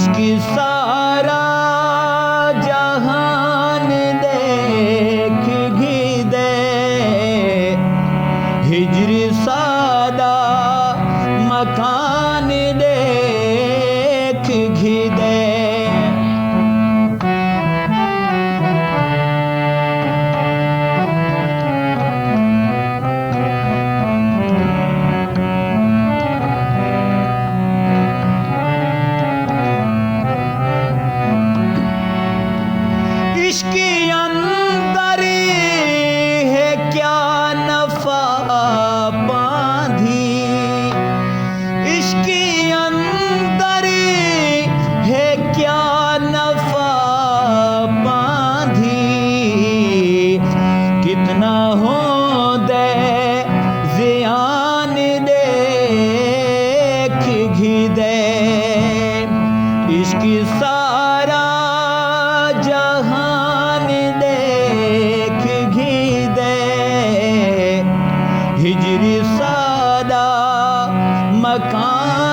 इश्क सारा जहान देख घिदे, हिजर सादा मकान देख घिदे। इसके अंदर है क्या नफा बांधी, इसके अंदर है क्या नफा बांधी। कितना हो दे ज़ियान देख घिदे, इश्क सारा जहान देख घिदे, हिजर सादा मकान